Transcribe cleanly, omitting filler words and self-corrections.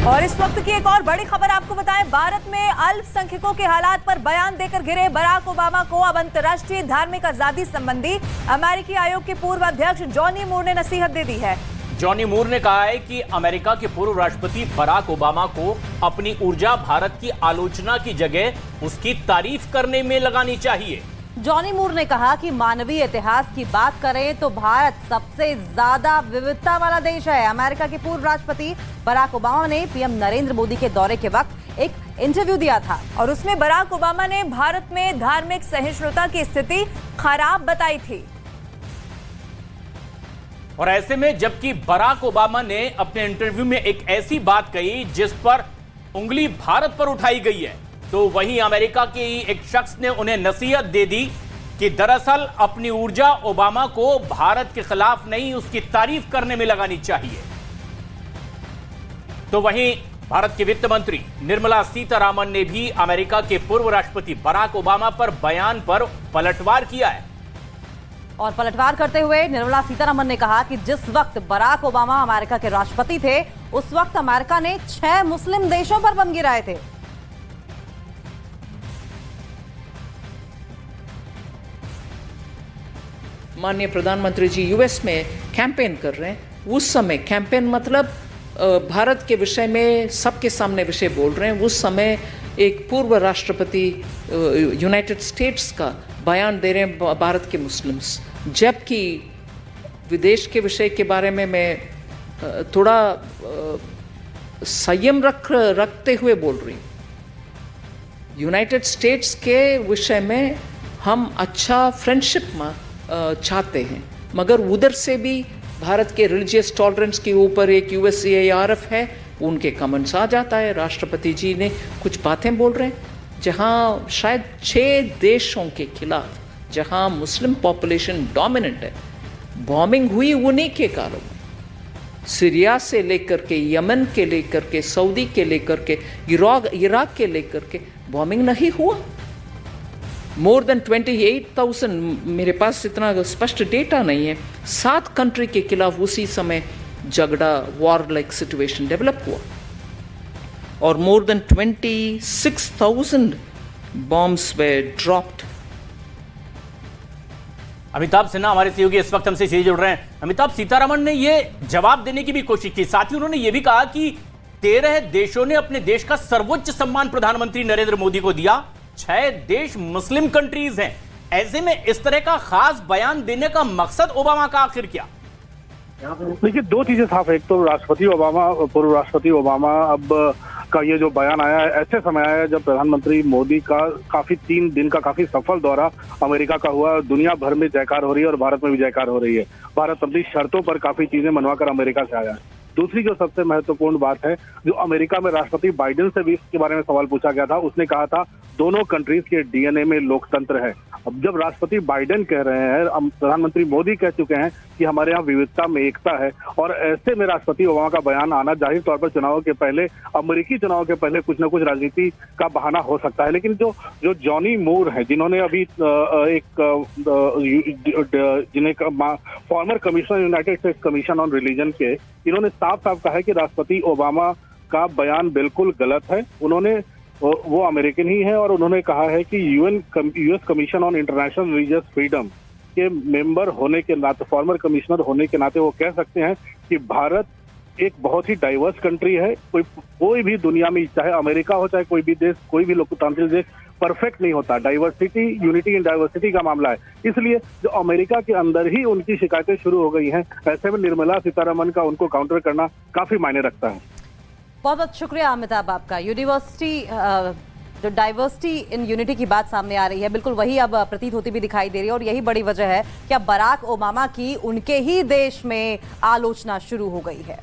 और इस वक्त की एक और बड़ी खबर आपको बताएं, भारत में अल्पसंख्यकों के हालात पर बयान देकर घिरे बराक ओबामा को अब अंतर्राष्ट्रीय धार्मिक आजादी संबंधी अमेरिकी आयोग के पूर्व अध्यक्ष जॉनी मूर ने नसीहत दे दी है। जॉनी मूर ने कहा है कि अमेरिका के पूर्व राष्ट्रपति बराक ओबामा को अपनी ऊर्जा भारत की आलोचना की जगह उसकी तारीफ करने में लगानी चाहिए। जॉनी मूर ने कहा कि मानवीय इतिहास की बात करें तो भारत सबसे ज्यादा विविधता वाला देश है। अमेरिका के पूर्व राष्ट्रपति बराक ओबामा ने पीएम नरेंद्र मोदी के दौरे के वक्त एक इंटरव्यू दिया था और उसमें बराक ओबामा ने भारत में धार्मिक सहिष्णुता की स्थिति खराब बताई थी। और ऐसे में जबकि बराक ओबामा ने अपने इंटरव्यू में एक ऐसी बात कही जिस पर उंगली भारत पर उठाई गई है, तो वहीं अमेरिका के एक शख्स ने उन्हें नसीहत दे दी कि दरअसल अपनी ऊर्जा ओबामा को भारत के खिलाफ नहीं उसकी तारीफ करने में लगानी चाहिए। तो वहीं भारत के वित्त मंत्री निर्मला सीतारामन ने भी अमेरिका के पूर्व राष्ट्रपति बराक ओबामा पर बयान पर पलटवार किया है। और पलटवार करते हुए निर्मला सीतारामन ने कहा कि जिस वक्त बराक ओबामा अमेरिका के राष्ट्रपति थे उस वक्त अमेरिका ने 6 मुस्लिम देशों पर बम गिराए थे। माननीय प्रधानमंत्री जी यूएस में कैंपेन कर रहे हैं, उस समय कैंपेन मतलब भारत के विषय में सबके सामने विषय बोल रहे हैं। उस समय एक पूर्व राष्ट्रपति यूनाइटेड स्टेट्स का बयान दे रहे हैं भारत के मुस्लिम्स, जबकि विदेश के विषय के बारे में मैं थोड़ा संयम रखते हुए बोल रही हूँ। यूनाइटेड स्टेट्स के विषय में हम अच्छा फ्रेंडशिप चाहते हैं, मगर उधर से भी भारत के रिलीजियस टॉलरेंस के ऊपर एक USCIRF है, उनके कमेंट्स आ जाता है। राष्ट्रपति जी ने कुछ बातें बोल रहे हैं जहां शायद 6 देशों के खिलाफ जहां मुस्लिम पॉपुलेशन डोमिनेंट है, बॉम्बिंग हुई उन्हीं के कारण। सीरिया से लेकर के यमन के लेकर के सऊदी के लेकर के इराक के लेकर के बॉम्बिंग नहीं हुआ। मोर देन 28,000, मेरे पास इतना स्पष्ट डेटा नहीं है, 7 कंट्री के खिलाफ उसी समय झगड़ा वॉर लाइक सिचुएशन डेवलप हुआ और मोर देन 26,000 बॉम्ब्स वे ड्रॉप्ड। अमिताभ सिन्हा हमारे सहयोगी इस वक्त हमसे सीधे जुड़ रहे हैं। अमिताभ, सीतारमण ने यह जवाब देने की भी कोशिश की, साथ ही उन्होंने यह भी कहा कि 13 देशों ने अपने देश का सर्वोच्च सम्मान प्रधानमंत्री नरेंद्र मोदी को दिया, 6 देश मुस्लिम कंट्रीज हैं। ऐसे में इस तरह का खास बयान देने का मकसद ओबामा का आखिर क्या? देखिए, 2 चीजें साफ है। एक तो पूर्व राष्ट्रपति ओबामा अब का ये जो बयान आया है ऐसे समय आया है जब प्रधानमंत्री मोदी का काफी 3 दिन का काफी सफल दौरा अमेरिका का हुआ। दुनिया भर में जयकार हो रही है और भारत में भी जयकार हो रही है। भारत अपनी शर्तों पर काफी चीजें मनवाकर अमेरिका से आया है। दूसरी जो सबसे महत्वपूर्ण बात है, जो अमेरिका में राष्ट्रपति बाइडेन से भी इसके बारे में सवाल पूछा गया था, उसने कहा था दोनों कंट्रीज के DNA में लोकतंत्र है। अब जब राष्ट्रपति बाइडेन कह रहे हैं, प्रधानमंत्री मोदी कह चुके हैं कि हमारे यहाँ विविधता में एकता है, और ऐसे में राष्ट्रपति ओबामा का बयान आना जाहिर तौर पर चुनाव के पहले, अमेरिकी चुनाव के पहले कुछ न कुछ राजनीति का बहाना हो सकता है। लेकिन जो जॉनी मूर है, जिन्होंने अभी जिन्हें farmer commissioner United states commission on religion के, इन्होंने साफ साफ कहा है कि राष्ट्रपति ओबामा का बयान बिल्कुल गलत है। वो अमेरिकन ही है और उन्होंने कहा है कि US commission on international religious freedom के मेंबर होने के नाते, फॉर्मर कमिश्नर होने के नाते वो कह सकते हैं कि भारत एक बहुत ही डाइवर्स कंट्री है। कोई भी दुनिया में, चाहे अमेरिका हो चाहे कोई भी देश, कोई भी लोकतांत्रिक देश परफेक्ट नहीं होता। डाइवर्सिटी, यूनिटी इन डाइवर्सिटी का मामला है। इसलिए जो अमेरिका के अंदर ही उनकी शिकायतें शुरू हो गई हैं, ऐसे में निर्मला सीतारमण का उनको काउंटर करना काफी मायने रखता है। बहुत बहुत शुक्रिया अमिताभ आपका। यूनिवर्सिटी जो डाइवर्सिटी इन यूनिटी की बात सामने आ रही है, बिल्कुल वही अब प्रतीत होती भी दिखाई दे रही है और यही बड़ी वजह है कि अब बराक ओबामा की उनके ही देश में आलोचना शुरू हो गई है।